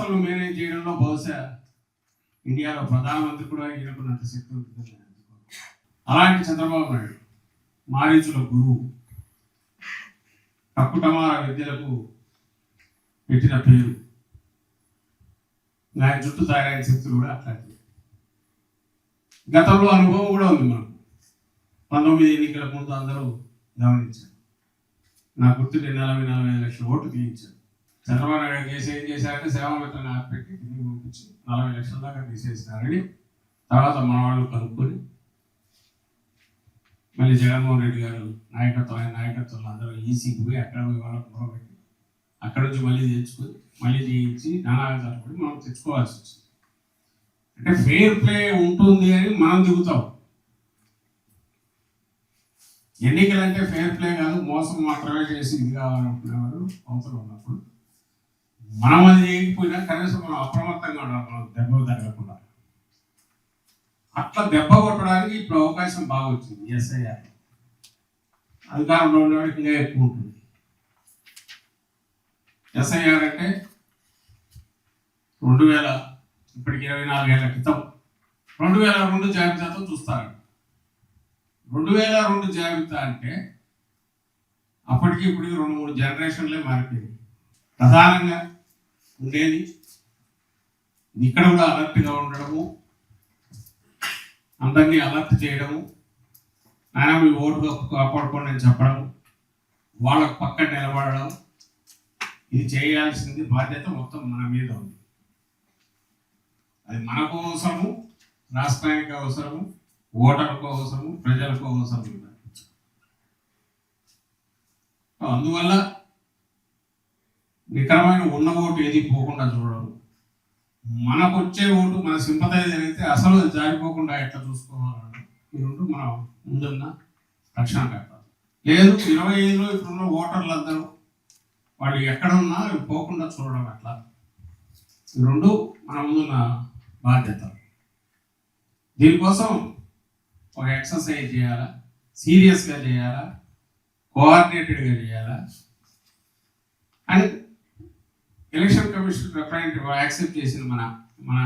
వ్యవస్థలను మేనేజ్ చేయడంలో బహుశా ఇండియాలో ప్రధానమంత్రి కూడా ఈయనకున్నంత శక్తి ఉంటుందని నేను అనుకోను. అలాంటి చంద్రబాబు నాయుడు మారీచుల గురువు, కక్కుటమార విద్యలకు పెట్టిన పేరు, ఆయన చుట్టూ తయారైన శక్తులు కూడా అట్లాంటివి. గతంలో అనుభవం కూడా ఉంది మనకు. 19 ఎన్నికల ముందు అందరూ గమనించారు. నా గుర్తుండే 40-45 లక్షల ఓట్లు తీయించారు. చంద్రబాబు నాయుడు ఏం చేశారంటే సేవామిత్రని ఆపెట్టి తిరిగి పంపించి 40 లక్షల దాకా తీసేసినారని తర్వాత మన వాళ్ళు కనుక్కొని మళ్ళీ జగన్మోహన్ రెడ్డి గారు ఆయన నాయకత్వంలో అందరూ ఈసీకి పోయి అక్కడ పోయి వాళ్ళకు మొదలుపెట్టి అక్కడ నుంచి మళ్ళీ తెచ్చుకొని మళ్ళీ చేయించి నానావిధాలు కూడా మనం తెచ్చుకోవాల్సి వచ్చింది. అంటే ఫెయిర్ ప్లే ఉంటుంది అని మనం దిగుతాం. ఎన్నికలంటే ఫెయిర్ ప్లే కాదు, మోసం మాత్రమే చేసి ఇది కావాలనుకునేవారు అవసరం ఉన్నప్పుడు మనం అది చేయకపోయినా కనీసం మనం అప్రమత్తంగా ఉండాలి, మనం దెబ్బ తగలకుండా. అట్లా దెబ్బ కొట్టడానికి ఇప్పుడు అవకాశం బాగా వచ్చింది. ఎస్ఐఆర్ అధికారంలో ఉండేవాడికి ఇంకా ఎక్కువ ఉంటుంది. ఎస్ఐఆర్ అంటే 2000 ఇప్పటికి 24 ఏళ్ల క్రితం 2002 జాబితాతో చూస్తారు. 2002 జాబితా అంటే అప్పటికి ఇప్పటికి 2-3 జనరేషన్లే మారిపోయింది. ప్రధానంగా ఉండేది ఇక్కడ కూడా అలర్ట్గా ఉండడము, అందరినీ అలర్ట్ చేయడము, ఆయన మీ ఓటు కాపాడుకోండి అని చెప్పడం, వాళ్ళకు పక్కన నిలబడడం, ఇది చేయాల్సింది బాధ్యత మొత్తం మన మీద ఉంది. అది మనకు అవసరము, రాష్ట్రానికి అవసరము, ఓటర్లకు అవసరము, ప్రజలకు అవసరం. అందువల్ల నికరమైన ఉన్న ఓటు ఏది పోకుండా చూడడం, మనకు వచ్చే ఓటు మన సింపథైజర్ అయితే అసలు జారిపోకుండా ఎట్లా చూసుకోవాలన్నా ఈ రెండు మనం ముందున్న రక్షణ కట్టాలి. లేదు 25లో ఇప్పుడున్న ఓటర్లు అందరూ వాళ్ళు ఎక్కడున్నా పోకుండా చూడడం అట్లా, ఈ రెండు మన ముందున్న బాధ్యత. దీనికోసం ఒక ఎక్సర్సైజ్ చేయాలా, సీరియస్గా చేయాలా, కోఆర్డినేటెడ్గా చేయాలా అని ఎలక్షన్ కమిషన్ రిప్రజెంటేటివ్ యాక్సెప్ట్ చేసిన మన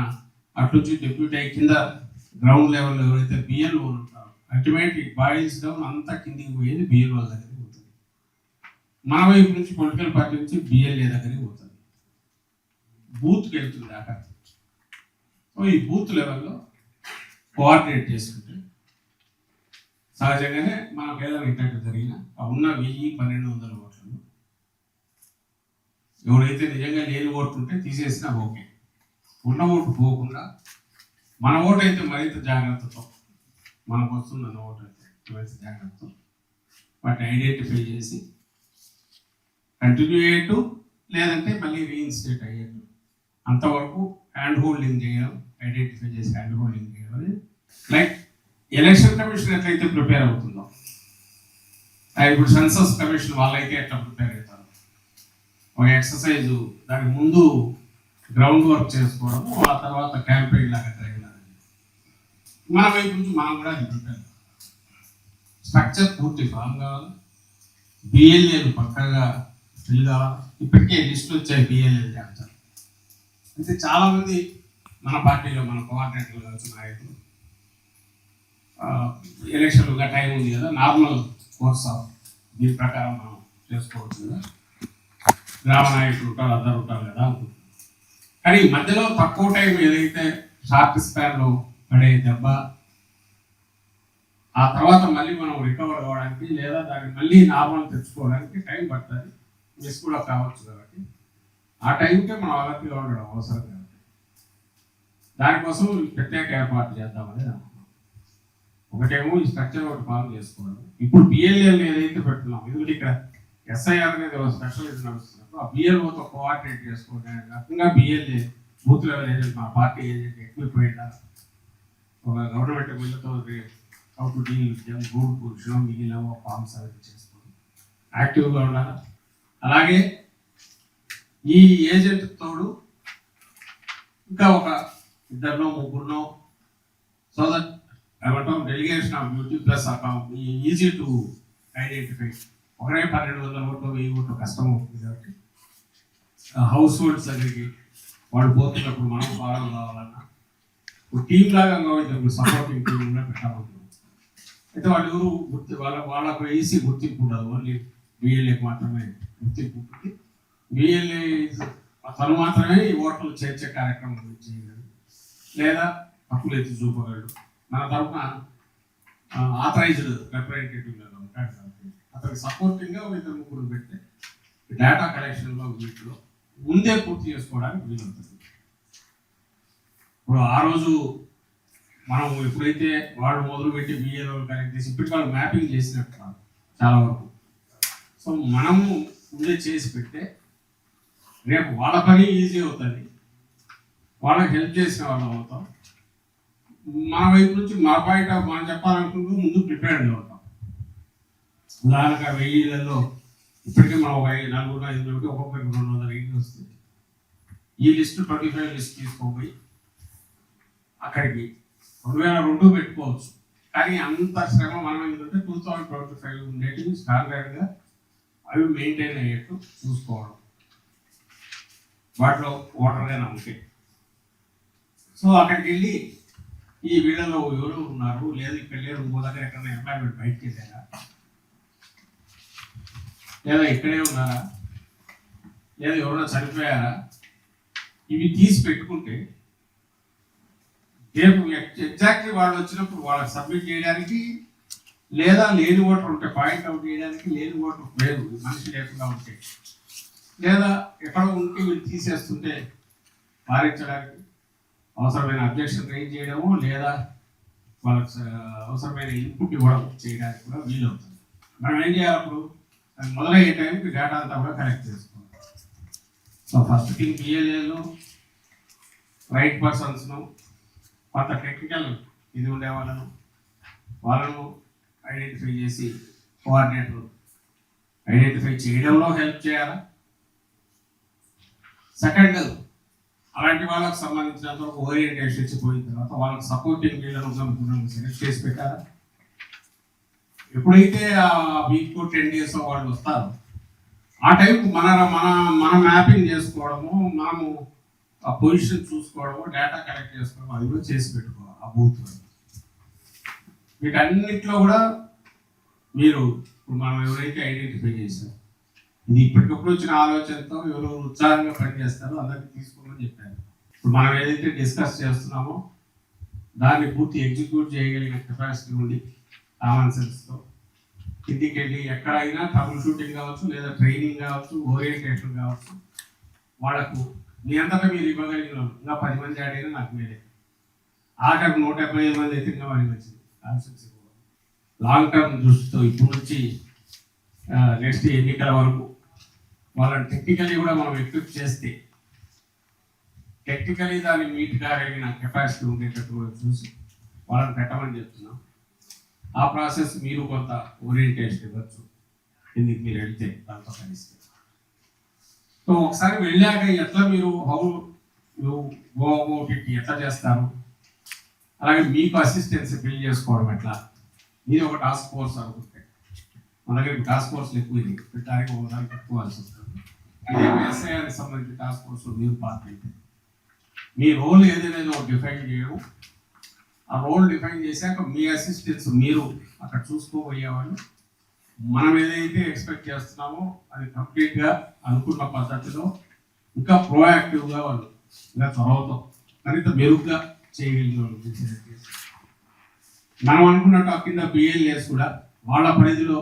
అట్నుంచి డిప్యూటీ కింద గ్రౌండ్ లెవెల్లో ఎవరైతే బిఎల్ఓ ఉంటారో అల్టిమేట్ ఇట్ బాయిల్స్ డౌన్ అంతా కిందికి పోయేది బిఎల్ఓ దగ్గరికి పోతుంది. మన వైపు నుంచి పొలిటికల్ పార్టీ నుంచి బిఎల్ఏ దగ్గరికి పోతుంది, బూత్కి వెళ్తుంది అక్కడ. సో ఈ బూత్ లెవెల్లో కోఆర్డినేట్ చేసుకుంటే సహజంగానే మనకు ఏదైనా ఇట్లాంటి జరిగిన ఉన్న 1000-1200 ఓట్లను ఎవరైతే నిజంగా లేని ఓట్లు ఉంటే తీసేసినా ఓకే, ఉన్న ఓటు పోకుండా మన ఓటు అయితే మరింత జాగ్రత్తతో, మనకు వస్తున్న ఓటు అయితే మరింత జాగ్రత్తతో వాటిని ఐడెంటిఫై చేసి కంటిన్యూ అయ్యేట్టు, లేదంటే మళ్ళీ రీఇన్స్టేట్ అయ్యేట్టు అంతవరకు హ్యాండ్ హోల్డింగ్ చేయడం, ఐడెంటిఫై చేసి హ్యాండ్ హోల్డింగ్ చేయడం అనేది లైక్ ఎలక్షన్ కమిషన్ ఎట్లయితే ప్రిపేర్ అవుతుందో, ఇప్పుడు సెన్సస్ కమిషన్ వాళ్ళైతే ఎట్లా ప్రిపేర్ అవుతారు, ఒక ఎక్సర్సైజ్ దానికి ముందు గ్రౌండ్ వర్క్ చేసుకోవడము, ఆ తర్వాత క్యాంపెయిన్ లాగా జరిగినది. మన వైపు నుంచి మనం కూడా అది ప్రిపేర్, స్ట్రక్చర్ పూర్తి ఫామ్ కావాలి, బిఎల్ఏలు పక్కగా ఫిల్ కావాలి. ఇప్పటికే లిస్టులు వచ్చాయి బిఎల్ఏలు చేస్తారు. అయితే చాలామంది మన పార్టీలో మన కోఆర్డినేటర్లు కావచ్చు, నాయకులు ఎలక్షన్లుగా టైం ఉంది కదా, నార్మల్ కోర్స్ ఆఫ్ దీని ప్రకారం మనం చేసుకోవచ్చు కదా, గ్రామ నాయకులు ఉంటారు, అందరు ఉంటారు కదా అనుకుంటున్నాం. కానీ మధ్యలో తక్కువ టైం ఏదైతే షార్ట్ స్పాన్లో పడే దెబ్బ, ఆ తర్వాత మళ్ళీ మనం రికవర్ అవ్వడానికి లేదా దాన్ని మళ్ళీ నార్మల్ తెచ్చుకోవడానికి టైం పడుతుంది, మిస్ కూడా కావచ్చు. కాబట్టి ఆ టైంకే మనం అలర్ట్గా ఉండడం అవసరం కాబట్టి దానికోసం ప్రత్యేక ఏర్పాటు చేద్దామని అనుకున్నాం. ఒకటేమో ఈ స్ట్రక్చర్ ఒకటి ఫామ్ చేసుకోవడం. ఇప్పుడు బిఎల్ఏలు ఏదైతే పెడుతున్నాం, ఎందుకంటే ఇక్కడ ఎస్ఐఆర్ అనేది ఒక స్పెషలిస్ట్ నడుస్తున్నప్పుడు ఆ బిఎల్ఓతో కోఆర్డినేట్ చేసుకోవడం రకంగా బిఎల్ఏ బూత్ లెవెల్ ఏజెంట్, మా పార్టీ ఏజెంట్ ఎక్విప్మెంట్ ఒక గవర్నమెంట్ బిల్లుతో how to deal with them, గూడ్ పురుషం మిగిలిన ఫార్మ్స్ అవి చేసుకోవడం, యాక్టివ్గా ఉండాలి. అలాగే ఈ ఏజెంట్ తోడు ఇంకా ఒక 2-3 సో దట్ ఏమంటాం delegation of duty plus account easy to identify. ఒకరే 1200 ఓట్లు 1000 ఓట్లు కష్టం అవుతుంది కాబట్టి హౌస్ హోల్డ్స్ దగ్గరికి వాళ్ళు పోతున్నప్పుడు మనం ఫాలో కావాలన్నా ఒక టీం లాగా ఇప్పుడు సపోర్టింగ్ టీం కూడా పెట్టాలనుకున్నాం. అయితే వాళ్ళు ఎవరు వాళ్ళకు ఈసీ గుర్తింపు ఉండదు, ఓన్లీ బిఎల్ఏకి మాత్రమే గుర్తింపు ఉంటుంది. బిఎల్ఏ తను మాత్రమే ఈ ఓటర్లు చేర్చే కార్యక్రమం చేయగలరు లేదా హక్కులు ఎత్తి చూపగలడు. మన తరఫున ఆథరైజ్డ్ రిప్రజెంటేటివ్గా ఉంటాడు కాబట్టి అతనికి సపోర్టింగ్గా ఇద్దరు ముగ్గురు పెడితే డేటా కలెక్షన్లో వీటిలో ముందే పూర్తి చేసుకోవడానికి వీలవుతుంది. ఇప్పుడు ఆ రోజు మనం ఎప్పుడైతే వాళ్ళు మొదలుపెట్టి బిఏలో కనెక్ట్ చేసి ఇప్పటికి వాళ్ళు మ్యాపింగ్ చేసినట్టు కాదు చాలా వరకు. సో మనము ముందే చేసి పెడితే రేపు వాళ్ళ పని ఈజీ అవుతుంది, వాళ్ళకి హెల్ప్ చేసిన వాళ్ళం అవుతాం. మన వైపు నుంచి మా పాయింట్ మనం చెప్పాలనుకుంటూ ముందు ప్రిపేర్డ్గా ఉంటాం. ఉదాహరణగా 1000లలో ఇప్పటికే మనం ఒక 4-5 ఒక్కొక్కరికి 200 ఇంటి వస్తుంది. ఈ లిస్టు 25 లిస్ట్ తీసుకోపోయి అక్కడికి 2002 పెట్టుకోవచ్చు. కానీ అంత శ్రమ మనం ఏంటంటే 2025 ఉండేటివి స్టాండర్డ్గా అవి మెయింటైన్ అయ్యేట్టు చూసుకోవడం, వాటిలో ఓటర్గా నమ్మకే. సో అక్కడికి వెళ్ళి ఈ వీళ్ళలో ఎవరు ఉన్నారు, లేదు ఇక్కడ లేరు, ఇంకో దగ్గర ఎక్కడైనా ఎంప్లాయ్మెంట్ బయటకి వెళ్ళారా, లేదా ఇక్కడే ఉన్నారా, లేదా ఎవరైనా చనిపోయారా, ఇవి తీసి పెట్టుకుంటే రేపు ఎగ్జాక్ట్లీ వాళ్ళు వచ్చినప్పుడు వాళ్ళకి సబ్మిట్ చేయడానికి, లేదా లేని ఓటర్ ఉంటే పాయింట్ అవుట్ చేయడానికి, లేని ఓటర్ లేదు మనిషి లేకుండా ఉంటే, లేదా ఎక్కడో ఉంటే వీళ్ళు తీసేస్తుంటే పాలించడానికి అవసరమైన అబ్జెక్షన్ రైజ్ చేయడము, లేదా వాళ్ళకి అవసరమైన ఇన్పుట్ ఇవ్వడం చేయడానికి కూడా వీలవుతుంది. మనం ఏం చేయాలి అప్పుడు, అది మొదలయ్యే టైంకి డేటా అంతా కూడా కలెక్ట్ చేసుకోవాలి. సో ఫస్ట్ థింగ్ బిఎల్ఏలో రైట్ పర్సన్స్ను, కొంత టెక్నికల్ ఇది ఉండే వాళ్ళను ఐడెంటిఫై చేసి కోఆర్డినేటర్ ఐడెంటిఫై చేయడంలో హెల్ప్ చేయాలి. సెకండ్, అలాంటి వాళ్ళకి సంబంధించినంత వరకు ఓరియంటేషన్ ఇచ్చిపోయిన తర్వాత వాళ్ళకి సపోర్టింగ్ వీళ్ళను సెలెక్ట్ చేసి పెట్టాలి. ఎప్పుడైతే ఆ వీక్ 10 days వాళ్ళు వస్తారో ఆ టైంకి మన మ్యాపింగ్ చేసుకోవడము, మనము ఆ పొజిషన్ చూసుకోవడము, డేటా కలెక్ట్ చేసుకోవడం అది కూడా చేసి పెట్టుకోవాలి. ఆ బూత్ వీటన్నిటిలో కూడా మీరు ఇప్పుడు మనం ఎవరైతే ఐడెంటిఫై చేశారో, ఇది ఇప్పటికప్పుడు వచ్చిన ఆలోచనతో ఎవరు ఉత్సాహంగా పనిచేస్తారో అందరికి తీసుకోమని చెప్పారు. ఇప్పుడు మనం ఏదైతే డిస్కస్ చేస్తున్నామో దాన్ని పూర్తి ఎగ్జిక్యూట్ చేయగలిగిన కెపాసిటీ ఉండి కామన్ సెన్స్తో కిందికి వెళ్ళి ఎక్కడైనా ట్రబుల్ షూటింగ్ కావచ్చు, లేదా ట్రైనింగ్ కావచ్చు, ఓరియంటేషన్ కావచ్చు, వాళ్ళకు మీ అంతటా మీరు ఇవ్వగలిగిన ఇంకా 10 మంది యాడ్ అయినా నాకు మేలే. ఆఖరికి 175 మంది అయితే ఇంకా మరి మంచిది. కాన్సెప్ట్స్ లాంగ్ టర్మ్ దృష్టితో ఇప్పుడు నుంచి నెక్స్ట్ ఎన్నికల వరకు వాళ్ళని టెక్నికల్లీ కూడా మనం ఎక్విప్ చేస్తే, టెక్నికలీ దాన్ని మీట్ కాగలిగిన కెపాసిటీ ఉండేటట్టు కూడా చూసి వాళ్ళని పెట్టమని చెప్తున్నాం. ఆ ప్రాసెస్ మీరు కొంత ఓరియంటేషన్ ఇవ్వచ్చు ఎందుకు మీరు వెళ్తే దాంతో కలిస్తే. సో ఒకసారి వెళ్ళాక ఎట్లా మీరు గో అబౌట్ ఇట్ ఎట్లా చేస్తారు, అలాగే మీకు అసిస్టెన్స్ బిల్డ్ చేసుకోవడం ఎట్లా. మీరు ఒక టాస్క్ ఫోర్స్ అనుకుంటే మన దగ్గర టాస్క్ ఫోర్స్లు ఎక్కువ ఇది పెట్టడానికి ఒకదానికి పెట్టుకోవాల్సి వస్తుంది. ఎస్ఐఆర్కి సంబంధించిన టాస్క్ ఫోర్స్ మీరు పార్ట్ అయితే మీ రోల్ ఏదైనా డిఫైన్ చేయడం, ఆ రోల్ డిఫైన్ చేశాక మీ అసిస్టెన్స్ మీరు అక్కడ చూసుకోబోయేవాళ్ళు మనం ఏదైతే ఎక్స్పెక్ట్ చేస్తున్నామో అది కంప్లీట్గా అనుకున్న పద్ధతిలో ఇంకా ప్రోయాక్టివ్గా వాళ్ళు ఇంకా చొరవతో మరింత మెరుగ్గా చేయగలిగిన మనం అనుకున్నట్టు కింద బిఎల్ఏస్ కూడా వాళ్ళ పరిధిలో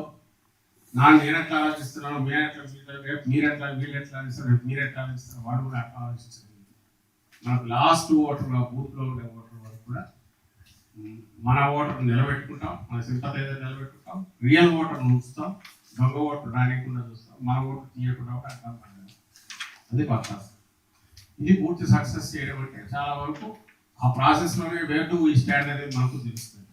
నేను ఎట్లా ఆలోచిస్తున్నాను, మీరెట్లా వీళ్ళెట్లా ఆలోచిస్తారు, మీరెట్లా ఆలోచిస్తారు, వాడు కూడా అట్లా ఆలోచించారు. మనకు లాస్ట్ ఓటర్ బూత్లో ఉండే ఓటర్ వరకు కూడా మన ఓటర్ నిలబెట్టుకుంటాం, మన సింపతి ఏదైనా నిలబెట్టుకుంటాం, రియల్ ఓటర్ ఉంచుతాం, దొంగ ఓటర్ రానియకుండా చూస్తాం, మన ఓటర్ తీయకుండా కూడా అర్థం పడాలి. అది పర్పస్. ఇది పూర్తి సక్సెస్ చేయడం అంటే చాలా వరకు ఆ ప్రాసెస్లోనే వేర్ డు ఈ స్టాండ్ అనేది మనకు తెలుస్తుంది.